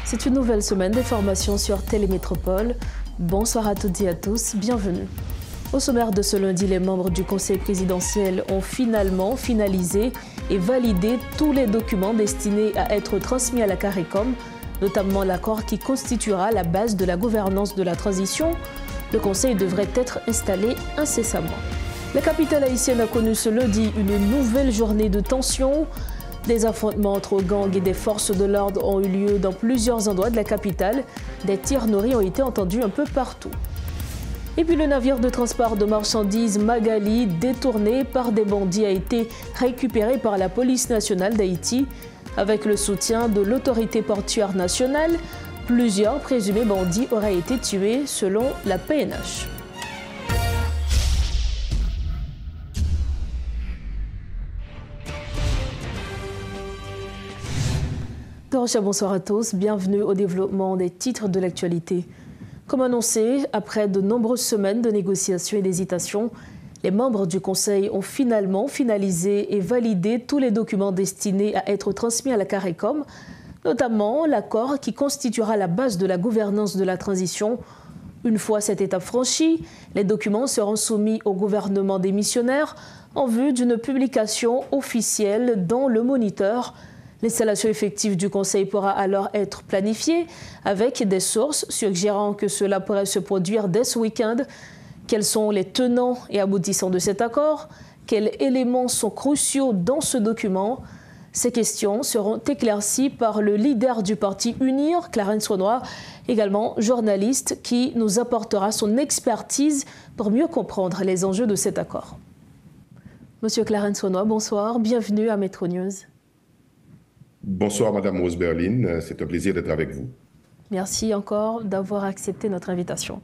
C'est une nouvelle semaine d'informations sur Télémétropole. Bonsoir à toutes et à tous, bienvenue. Au sommaire de ce lundi, les membres du Conseil présidentiel ont finalement finalisé et validé tous les documents destinés à être transmis à la CARICOM, notamment l'accord qui constituera la base de la gouvernance de la transition. Le Conseil devrait être installé incessamment. La capitale haïtienne a connu ce lundi une nouvelle journée de tension. Des affrontements entre gangs et des forces de l'ordre ont eu lieu dans plusieurs endroits de la capitale. Des tirs nourris ont été entendus un peu partout. Et puis le navire de transport de marchandises Magali, détourné par des bandits, a été récupéré par la police nationale d'Haïti. Avec le soutien de l'autorité portuaire nationale, plusieurs présumés bandits auraient été tués selon la PNH. Bonsoir à tous, bienvenue au développement des titres de l'actualité. Comme annoncé, après de nombreuses semaines de négociations et d'hésitations, les membres du Conseil ont finalement finalisé et validé tous les documents destinés à être transmis à la CARICOM, notamment l'accord qui constituera la base de la gouvernance de la transition. Une fois cette étape franchie, les documents seront soumis au gouvernement démissionnaire en vue d'une publication officielle dans le Moniteur. L'installation effective du Conseil pourra alors être planifiée avec des sources suggérant que cela pourrait se produire dès ce week-end. Quels sont les tenants et aboutissants de cet accord? Quels éléments sont cruciaux dans ce document? Ces questions seront éclaircies par le leader du parti UNIR, Clarence Sonoy, également journaliste, qui nous apportera son expertise pour mieux comprendre les enjeux de cet accord. Monsieur Clarence Sonoy, bonsoir, bienvenue à Metro News. Bonsoir Madame Rose Berlin, c'est un plaisir d'être avec vous. Merci encore d'avoir accepté notre invitation.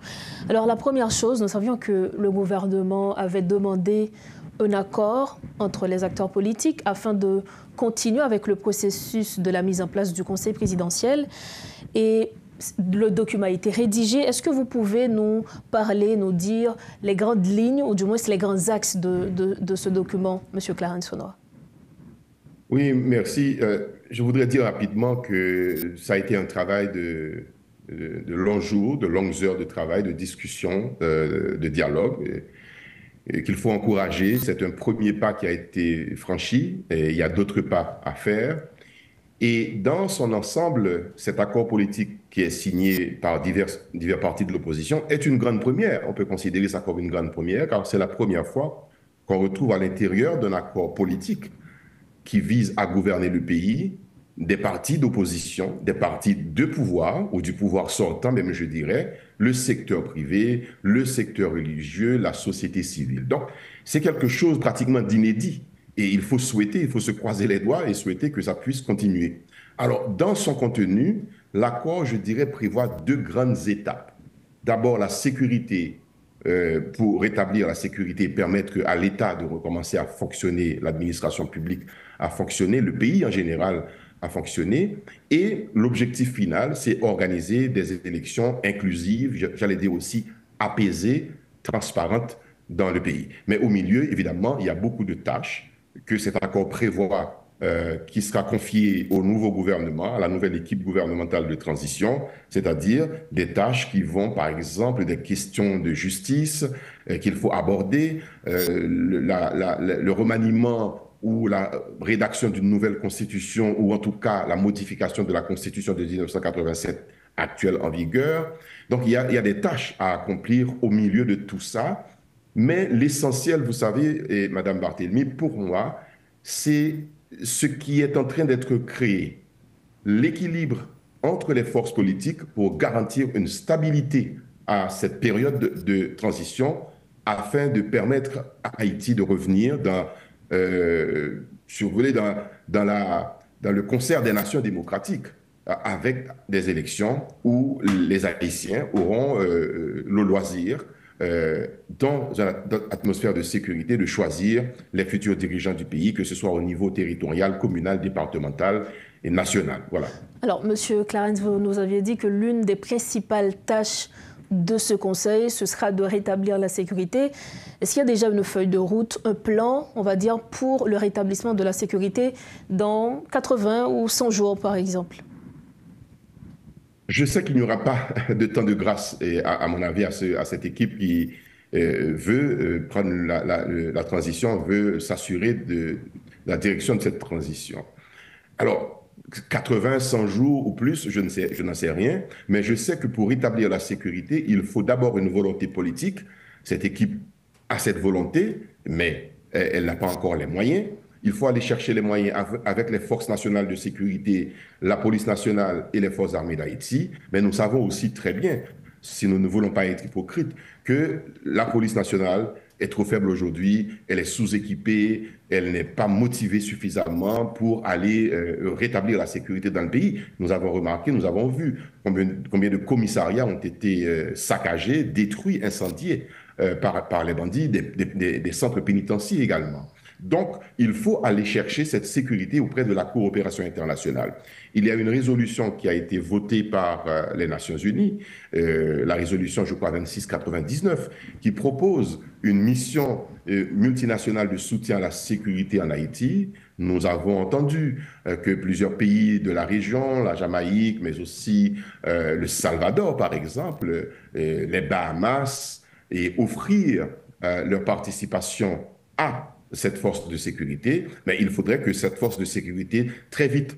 Alors la première chose, nous savions que le gouvernement avait demandé un accord entre les acteurs politiques afin de continuer avec le processus de la mise en place du Conseil présidentiel. Et le document a été rédigé. Est-ce que vous pouvez nous parler, nous dire les grandes lignes, ou du moins les grands axes de ce document, Monsieur Clarence Sonoy? Oui, merci. Je voudrais dire rapidement que ça a été un travail de longs jours, de longues heures de travail, de discussion, de dialogue, et qu'il faut encourager. C'est un premier pas qui a été franchi, et il y a d'autres pas à faire. Et dans son ensemble, cet accord politique qui est signé par divers partis de l'opposition est une grande première. On peut considérer ça comme une grande première, car c'est la première fois qu'on retrouve à l'intérieur d'un accord politique qui vise à gouverner le pays, des partis d'opposition, des partis de pouvoir, ou du pouvoir sortant même, je dirais, le secteur privé, le secteur religieux, la société civile. Donc, c'est quelque chose pratiquement d'inédit. Et il faut souhaiter, il faut se croiser les doigts et souhaiter que ça puisse continuer. Alors, dans son contenu, l'accord, je dirais, prévoit deux grandes étapes. D'abord, la sécurité, pour rétablir la sécurité et permettre à l'État de recommencer à fonctionner, l'administration publique à fonctionner, le pays en général à fonctionner. Et l'objectif final, c'est organiser des élections inclusives, j'allais dire aussi apaisées, transparentes dans le pays. Mais au milieu, évidemment, il y a beaucoup de tâches que cet accord prévoit qui sera confié au nouveau gouvernement, à la nouvelle équipe gouvernementale de transition, c'est-à-dire des tâches qui vont, par exemple, des questions de justice qu'il faut aborder, le remaniement ou la rédaction d'une nouvelle constitution, ou en tout cas la modification de la constitution de 1987 actuelle en vigueur. Donc il y a des tâches à accomplir au milieu de tout ça, mais l'essentiel, vous savez, et Madame Barthélemy, pour moi, c'est ce qui est en train d'être créé, l'équilibre entre les forces politiques pour garantir une stabilité à cette période de transition afin de permettre à Haïti de revenir dans le concert des nations démocratiques avec des élections où les Haïtiens auront le loisir dans une atmosphère de sécurité, de choisir les futurs dirigeants du pays, que ce soit au niveau territorial, communal, départemental et national. Voilà. Alors, Monsieur Clarence, vous nous aviez dit que l'une des principales tâches de ce Conseil, ce sera de rétablir la sécurité. Est-ce qu'il y a déjà une feuille de route, un plan, on va dire, pour le rétablissement de la sécurité dans 80 ou 100 jours, par exemple? Je sais qu'il n'y aura pas de temps de grâce, et à mon avis, à cette équipe qui veut prendre la transition, veut s'assurer de la direction de cette transition. Alors, 80, 100 jours ou plus, je n'en sais rien, mais je sais que pour rétablir la sécurité, il faut d'abord une volonté politique. Cette équipe a cette volonté, mais elle n'a pas encore les moyens. Il faut aller chercher les moyens avec les forces nationales de sécurité, la police nationale et les forces armées d'Haïti. Mais nous savons aussi très bien, si nous ne voulons pas être hypocrites, que la police nationale est trop faible aujourd'hui, elle est sous-équipée, elle n'est pas motivée suffisamment pour aller rétablir la sécurité dans le pays. Nous avons remarqué, nous avons vu combien de commissariats ont été saccagés, détruits, incendiés par les bandits, des centres pénitentiaires également. Donc, il faut aller chercher cette sécurité auprès de la coopération internationale. Il y a une résolution qui a été votée par les Nations Unies, la résolution, je crois, 2699, qui propose une mission multinationale de soutien à la sécurité en Haïti. Nous avons entendu que plusieurs pays de la région, la Jamaïque, mais aussi le Salvador, par exemple, les Bahamas, et offrir leur participation à cette force de sécurité, mais il faudrait que cette force de sécurité, très vite,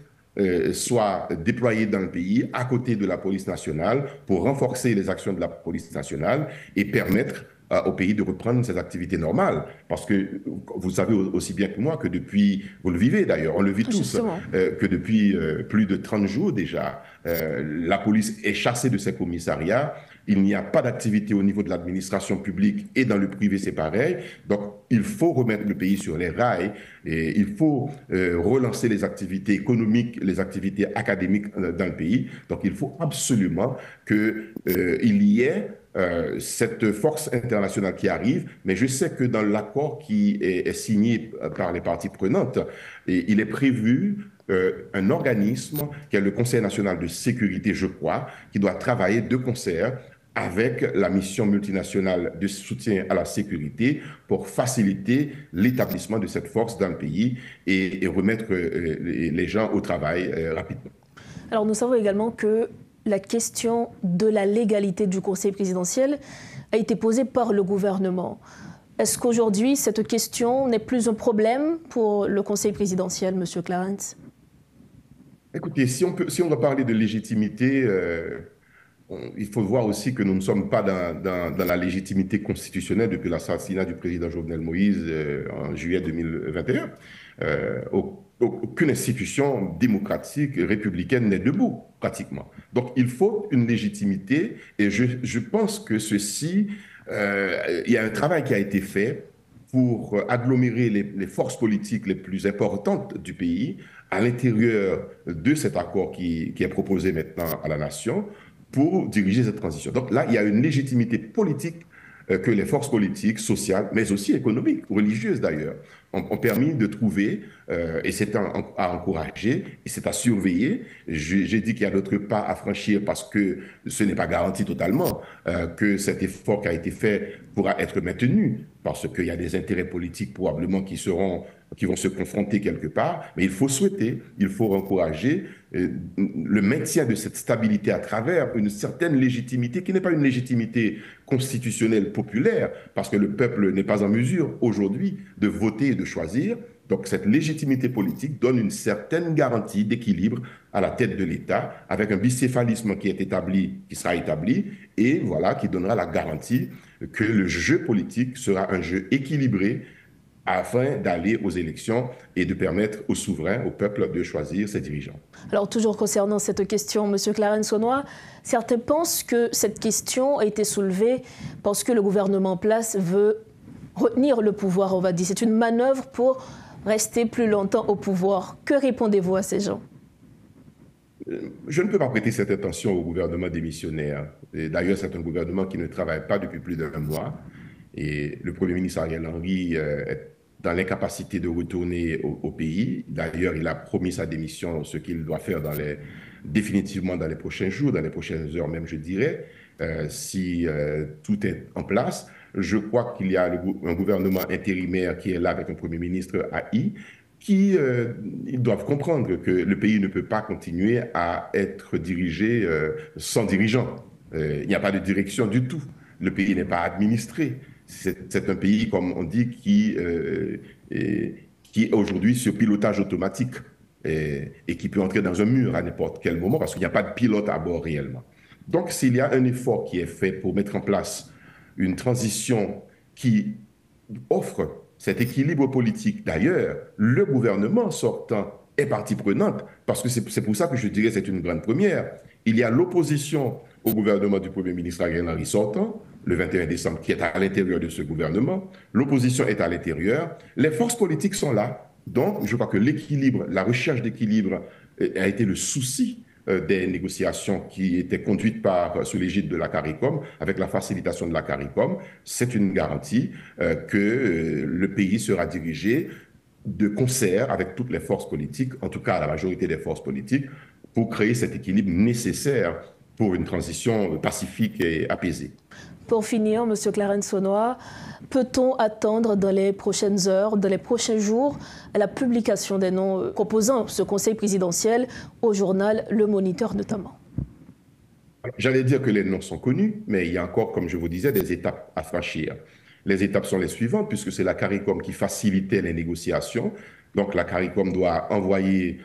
soit déployée dans le pays, à côté de la police nationale, pour renforcer les actions de la police nationale et permettre au pays de reprendre ses activités normales. Parce que vous savez aussi bien que moi que depuis, vous le vivez d'ailleurs, on le vit tous, que depuis plus de 30 jours déjà, la police est chassée de ses commissariats. Il n'y a pas d'activité au niveau de l'administration publique et dans le privé, c'est pareil. Donc, il faut remettre le pays sur les rails et il faut relancer les activités économiques, les activités académiques dans le pays. Donc, il faut absolument qu'il y ait cette force internationale qui arrive, mais je sais que dans l'accord qui est signé par les parties prenantes, il est prévu un organisme qui est le Conseil national de sécurité, je crois, qui doit travailler de concert avec la mission multinationale de soutien à la sécurité pour faciliter l'établissement de cette force dans le pays et remettre les gens au travail rapidement. Alors nous savons également que la question de la légalité du Conseil présidentiel a été posée par le gouvernement. Est-ce qu'aujourd'hui, cette question n'est plus un problème pour le Conseil présidentiel, M. Clarence? Écoutez, si on doit parler de légitimité, il faut voir aussi que nous ne sommes pas dans la légitimité constitutionnelle depuis l'assassinat du président Jovenel Moïse en juillet 2021. Aucune institution démocratique républicaine n'est debout, pratiquement. Donc, il faut une légitimité et je pense que il y a un travail qui a été fait pour agglomérer les forces politiques les plus importantes du pays à l'intérieur de cet accord qui est proposé maintenant à la nation pour diriger cette transition. Donc là, il y a une légitimité politique que les forces politiques, sociales, mais aussi économiques, religieuses d'ailleurs, ont permis de trouver, et c'est à encourager, et c'est à surveiller. J'ai dit qu'il y a d'autres pas à franchir parce que ce n'est pas garanti totalement que cet effort qui a été fait pourra être maintenu, parce qu'il y a des intérêts politiques probablement qui vont se confronter quelque part, mais il faut souhaiter, il faut encourager le maintien de cette stabilité à travers une certaine légitimité qui n'est pas une légitimité constitutionnelle populaire, parce que le peuple n'est pas en mesure aujourd'hui de voter et de choisir. Donc cette légitimité politique donne une certaine garantie d'équilibre à la tête de l'État, avec un bicéphalisme qui est établi, qui sera établi, et voilà, qui donnera la garantie que le jeu politique sera un jeu équilibré afin d'aller aux élections et de permettre aux souverains, au peuple, de choisir ses dirigeants. Alors, toujours concernant cette question, M. Clarence Saunois, certains pensent que cette question a été soulevée parce que le gouvernement en place veut retenir le pouvoir, on va dire. C'est une manœuvre pour rester plus longtemps au pouvoir. Que répondez-vous à ces gens? Je ne peux pas prêter cette intention au gouvernement démissionnaire. D'ailleurs, c'est un gouvernement qui ne travaille pas depuis plus d'1 mois. Et le Premier ministre Ariel Henry est dans l'incapacité de retourner au pays. D'ailleurs, il a promis sa démission, ce qu'il doit faire définitivement dans les prochains jours, dans les prochaines heures même, je dirais, si tout est en place. Je crois qu'il y a un gouvernement intérimaire qui est là avec un Premier ministre AI, ils doivent comprendre que le pays ne peut pas continuer à être dirigé sans dirigeant. Il n'y a pas de direction du tout. Le pays n'est pas administré. C'est un pays, comme on dit, qui est aujourd'hui sur pilotage automatique et qui peut entrer dans un mur à n'importe quel moment parce qu'il n'y a pas de pilote à bord réellement. Donc, s'il y a un effort qui est fait pour mettre en place une transition qui offre cet équilibre politique, d'ailleurs, le gouvernement sortant est partie prenante, parce que c'est pour ça que je dirais que c'est une grande première. Il y a l'opposition au gouvernement du Premier ministre Ariel Henry sortant, le 21 décembre, qui est à l'intérieur de ce gouvernement. L'opposition est à l'intérieur. Les forces politiques sont là. Donc, je crois que l'équilibre, la recherche d'équilibre a été le souci des négociations qui étaient conduites sous l'égide de la CARICOM, avec la facilitation de la CARICOM. C'est une garantie que le pays sera dirigé de concert avec toutes les forces politiques, en tout cas la majorité des forces politiques, pour créer cet équilibre nécessaire pour une transition pacifique et apaisée. Pour finir, M. Clarence Sonoy, peut-on attendre dans les prochaines heures, dans les prochains jours, la publication des noms composant ce conseil présidentiel au journal Le Moniteur notamment? J'allais dire que les noms sont connus, mais il y a encore, comme je vous disais, des étapes à franchir. Les étapes sont les suivantes, puisque c'est la CARICOM qui facilitait les négociations. Donc la CARICOM doit envoyer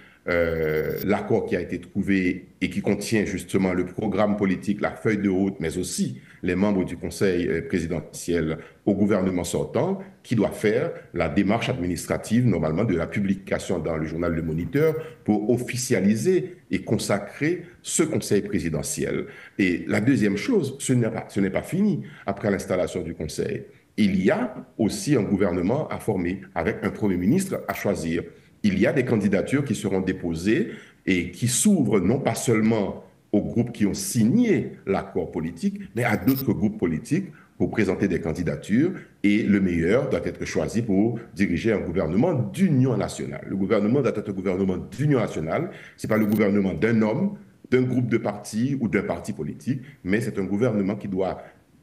l'accord qui a été trouvé et qui contient justement le programme politique, la feuille de route, mais aussi les membres du conseil présidentiel au gouvernement sortant, qui doit faire la démarche administrative, normalement, de la publication dans le journal Le Moniteur pour officialiser et consacrer ce conseil présidentiel. Et la deuxième chose, ce n'est pas fini après l'installation du conseil. Il y a aussi un gouvernement à former avec un Premier ministre à choisir. Il y a des candidatures qui seront déposées et qui s'ouvrent non pas seulement aux groupes qui ont signé l'accord politique, mais à d'autres groupes politiques pour présenter des candidatures. Et le meilleur doit être choisi pour diriger un gouvernement d'union nationale. Le gouvernement doit être un gouvernement d'union nationale. Ce n'est pas le gouvernement d'un homme, d'un groupe de partis ou d'un parti politique, mais c'est un gouvernement qui doit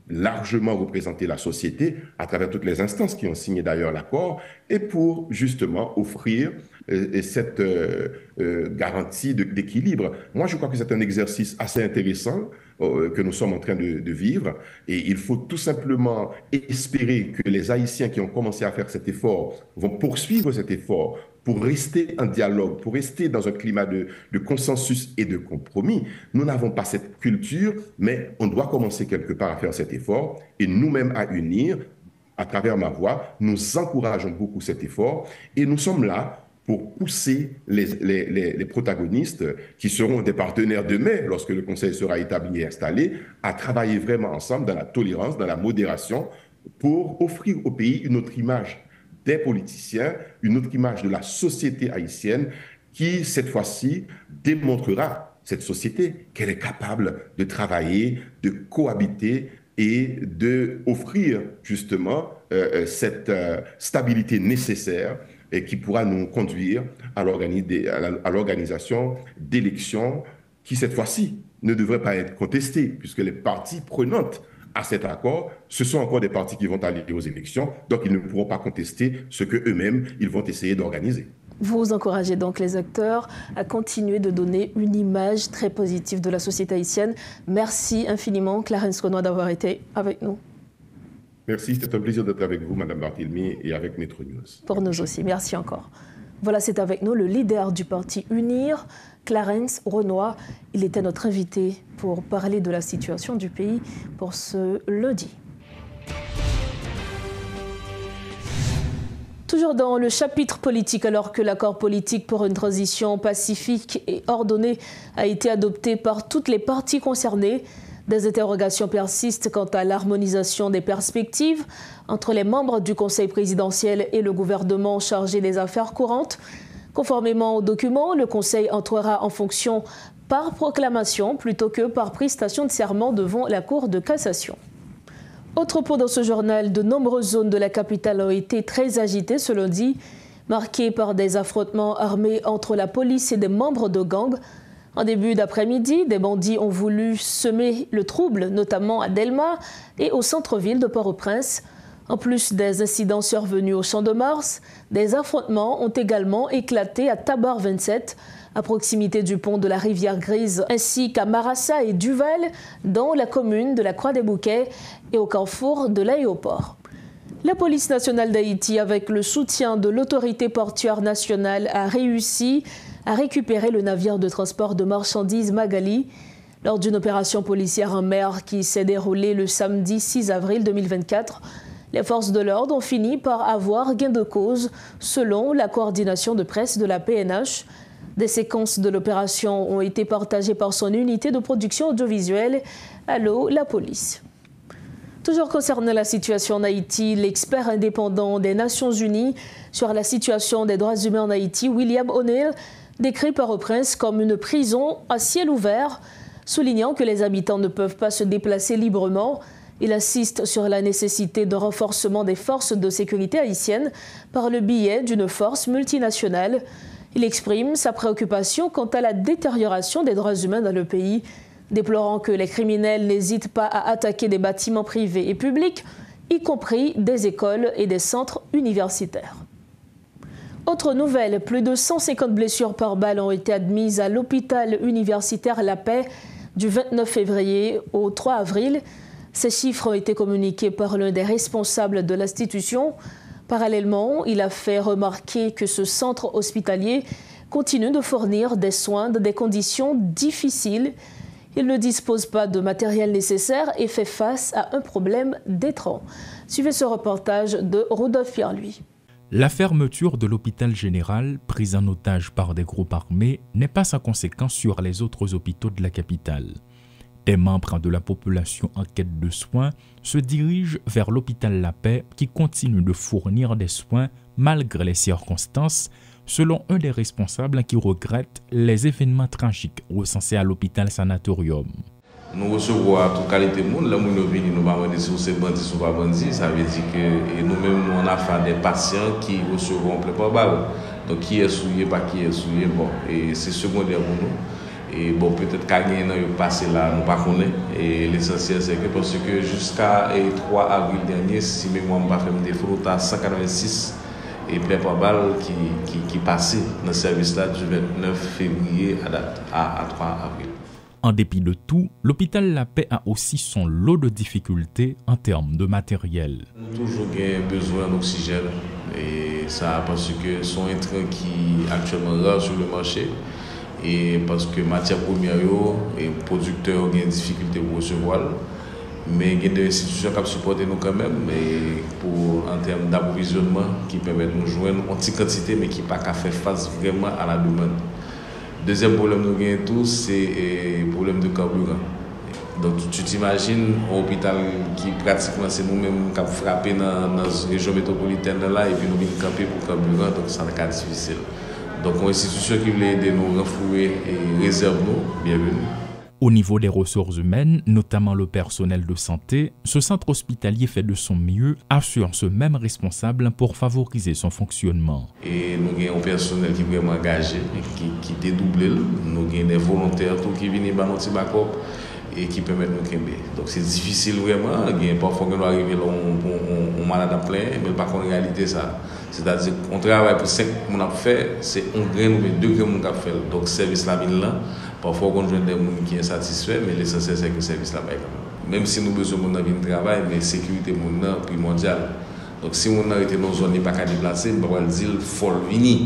largement représenter la société à travers toutes les instances qui ont signé d'ailleurs l'accord et pour justement offrir cette garantie d'équilibre. Moi, je crois que c'est un exercice assez intéressant que nous sommes en train de vivre et il faut tout simplement espérer que les Haïtiens qui ont commencé à faire cet effort vont poursuivre cet effort pour rester en dialogue, pour rester dans un climat de consensus et de compromis. Nous n'avons pas cette culture, mais on doit commencer quelque part à faire cet effort et nous-mêmes à unir. À travers ma voix, nous encourageons beaucoup cet effort et nous sommes là pour pousser les protagonistes qui seront des partenaires demain, lorsque le Conseil sera établi et installé, à travailler vraiment ensemble dans la tolérance, dans la modération, pour offrir au pays une autre image des politiciens, une autre image de la société haïtienne qui, cette fois-ci, démontrera, cette société, qu'elle est capable de travailler, de cohabiter et d'offrir justement cette stabilité nécessaire et qui pourra nous conduire à l'organisation d'élections qui, cette fois-ci, ne devraient pas être contestées, puisque les parties prenantes à cet accord, ce sont encore des partis qui vont aller aux élections, donc ils ne pourront pas contester ce qu'eux-mêmes, ils vont essayer d'organiser. Vous encouragez donc les acteurs à continuer de donner une image très positive de la société haïtienne. Merci infiniment, Clarence Sonoy, d'avoir été avec nous. Merci, c'est un plaisir d'être avec vous, Madame Barthélemy, et avec Metro News. Pour nous aussi, merci encore. Voilà, c'est avec nous le leader du parti UNIR, Clarence Sonoy. Il était notre invité pour parler de la situation du pays pour ce lundi. Toujours dans le chapitre politique, alors que l'accord politique pour une transition pacifique et ordonnée a été adopté par toutes les parties concernées, des interrogations persistent quant à l'harmonisation des perspectives entre les membres du Conseil présidentiel et le gouvernement chargé des affaires courantes. Conformément au document, le Conseil entrera en fonction par proclamation plutôt que par prestation de serment devant la Cour de cassation. Autre point dans ce journal, de nombreuses zones de la capitale ont été très agitées ce lundi, marquées par des affrontements armés entre la police et des membres de gangs. En début d'après-midi, des bandits ont voulu semer le trouble, notamment à Delma et au centre-ville de Port-au-Prince. En plus des incidents survenus au Champ de Mars, des affrontements ont également éclaté à Tabar 27, à proximité du pont de la rivière Grise, ainsi qu'à Marassa et Duval, dans la commune de la Croix-des-Bouquets et au carrefour de l'aéroport. La police nationale d'Haïti, avec le soutien de l'autorité portuaire nationale, a réussi à récupérer le navire de transport de marchandises Magali lors d'une opération policière en mer qui s'est déroulée le samedi 6 avril 2024. Les forces de l'ordre ont fini par avoir gain de cause, selon la coordination de presse de la PNH. Des séquences de l'opération ont été partagées par son unité de production audiovisuelle, Allo, la police. Toujours concernant la situation en Haïti, l'expert indépendant des Nations Unies sur la situation des droits humains en Haïti, William O'Neill, décrit Port-au-Prince comme une prison à ciel ouvert, soulignant que les habitants ne peuvent pas se déplacer librement. Il insiste sur la nécessité de renforcement des forces de sécurité haïtiennes par le biais d'une force multinationale. Il exprime sa préoccupation quant à la détérioration des droits humains dans le pays, déplorant que les criminels n'hésitent pas à attaquer des bâtiments privés et publics, y compris des écoles et des centres universitaires. Autre nouvelle, plus de 150 blessures par balle ont été admises à l'hôpital universitaire La Paix du 29 février au 3 avril. Ces chiffres ont été communiqués par l'un des responsables de l'institution. Parallèlement, il a fait remarquer que ce centre hospitalier continue de fournir des soins dans des conditions difficiles. Il ne dispose pas de matériel nécessaire et fait face à un problème d'étrange. Suivez ce reportage de Rodolphe Pierre-Louis. La fermeture de l'hôpital général, prise en otage par des groupes armés, n'est pas sans conséquence sur les autres hôpitaux de la capitale. Des membres de la population en quête de soins se dirigent vers l'hôpital La Paix qui continue de fournir des soins malgré les circonstances, selon un des responsables qui regrette les événements tragiques recensés à l'hôpital sanatorium. Nous recevons à toute qualité de monde, là où nous venons, nous ne pas si c'est bandit ou pas bandit, ça veut dire que nous-mêmes, on a fait des patients qui recevront plein de balles. Donc qui est souillé, pas qui est souillé, bon, et c'est secondaire pour nous. Et bon, peut-être qu'à gagner passé là, nous ne connaissons pas. Et l'essentiel, c'est que parce que jusqu'à 3 avril dernier, si je ne me pas fait des fautes, à 186 et plein de balles qui passaient dans le service là du 29 février à 3 avril. En dépit de tout, l'hôpital La Paix a aussi son lot de difficultés en termes de matériel. Nous avons toujours besoin d'oxygène, et ça parce que son intrant qui est actuellement rare sur le marché, et parce que matière première et producteurs ont des difficultés pour recevoir, mais il y a des institutions qui supportent nous quand même, et en termes d'approvisionnement qui permettent de nous joindre en petite quantité, mais qui ne peuvent pas faire face vraiment à la demande. Deuxième problème que nous avons tous, c'est le problème de carburant. Donc tu t'imagines un hôpital qui pratiquement c'est nous-mêmes qui avons frappé dans la région métropolitaine là, et puis nous venons camper pour carburant, donc c'est un cas difficile. Donc une institution qui voulait aider nous renflouer et réserve nous, bienvenue. Au niveau des ressources humaines, notamment le personnel de santé, ce centre hospitalier fait de son mieux, assure ce même responsable pour favoriser son fonctionnement. Et nous avons un personnel qui est vraiment engagé, qui dédouble, nous avons des volontaires qui viennent dans notre backup et qui permettent de nous créer. Donc c'est difficile vraiment, parfois nous arrivons là, on malade à plein, mais par contre en réalité ça. C'est-à-dire qu'on travaille pour 5 personnes à faire, c'est 1 grain ou 2 grains à faire. Donc service là, parfois on joue des gens qui sont insatisfaits, mais l'essentiel c'est que le service là-bas. Même si nous avons besoin de travail, mais la sécurité est primordiale. Donc si on a été dans une zone qui n'est pas déplacée, on va dire qu'il faut venir.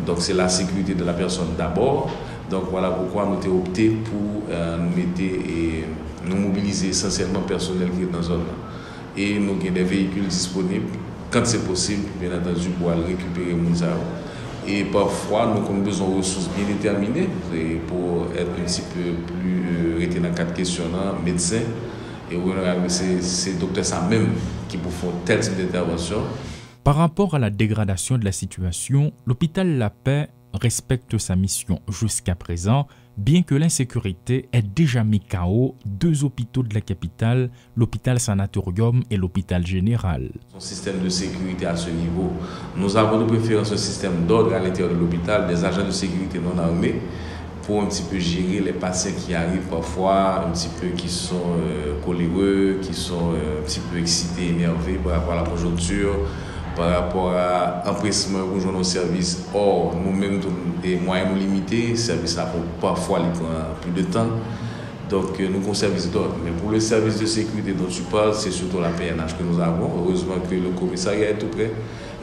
Donc c'est la sécurité de la personne d'abord. Donc voilà pourquoi nous avons opté pour nous mobiliser essentiellement le personnel qui est dans la zone. Et nous avons des véhicules disponibles quand c'est possible, bien entendu, pour aller récupérer les gens. Et parfois, nous avons besoin de ressources bien déterminées pour être un petit peu plus arrêté dans le cadre questionnant, médecin. Et c'est docteur ça même qui pour faire tel type d'intervention. Par rapport à la dégradation de la situation, l'hôpital La Paix respecte sa mission jusqu'à présent, bien que l'insécurité ait déjà mis KO 2 hôpitaux de la capitale, l'hôpital sanatorium et l'hôpital général. Son système de sécurité à ce niveau, nous avons de préférence un système d'ordre à l'intérieur de l'hôpital, des agents de sécurité non armés pour un petit peu gérer les patients qui arrivent parfois, un petit peu qui sont coléreux, qui sont un petit peu excités, énervés par rapport à la conjoncture, par rapport à l'empressement pour joindre nos services. Or, nous-mêmes, des moyens nous limités, le service a parfois plus de temps. Donc, nous avons un service d'ordre. Mais pour le service de sécurité dont tu parles, c'est surtout la PNH que nous avons. Heureusement que le commissariat est tout prêt.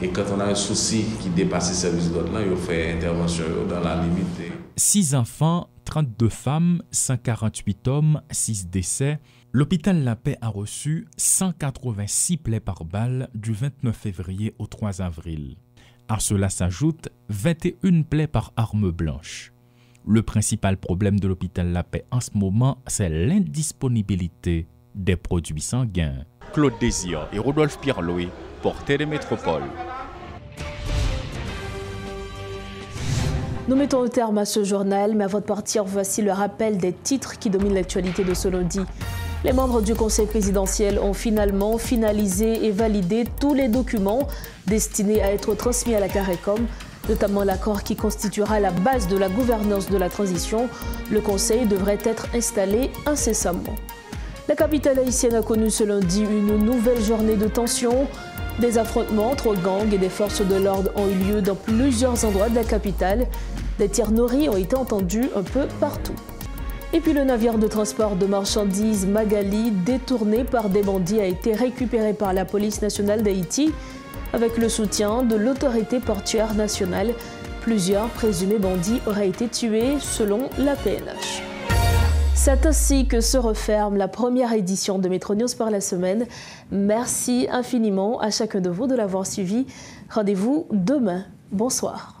Et quand on a un souci qui dépasse le service d'ordre, il fait intervention dans la limite. 6 enfants, 32 femmes, 148 hommes, 6 décès. L'hôpital La Paix a reçu 186 plaies par balle du 29 février au 3 avril. À cela s'ajoutent 21 plaies par arme blanche. Le principal problème de l'hôpital La Paix en ce moment, c'est l'indisponibilité des produits sanguins. Claude Désir et Rodolphe Pierre-Louis, Portée des Métropoles. Nous mettons au terme à ce journal, mais avant de partir, voici le rappel des titres qui dominent l'actualité de ce lundi. Les membres du Conseil présidentiel ont finalement finalisé et validé tous les documents destinés à être transmis à la CARECOM, notamment l'accord qui constituera la base de la gouvernance de la transition. Le Conseil devrait être installé incessamment. La capitale haïtienne a connu ce lundi une nouvelle journée de tension. Des affrontements entre gangs et des forces de l'ordre ont eu lieu dans plusieurs endroits de la capitale. Des tirs nourris ont été entendus un peu partout. Et puis le navire de transport de marchandises Magali, détourné par des bandits, a été récupéré par la police nationale d'Haïti avec le soutien de l'autorité portuaire nationale. Plusieurs présumés bandits auraient été tués selon la PNH. C'est ainsi que se referme la première édition de Métro News par la semaine. Merci infiniment à chacun de vous de l'avoir suivi. Rendez-vous demain. Bonsoir.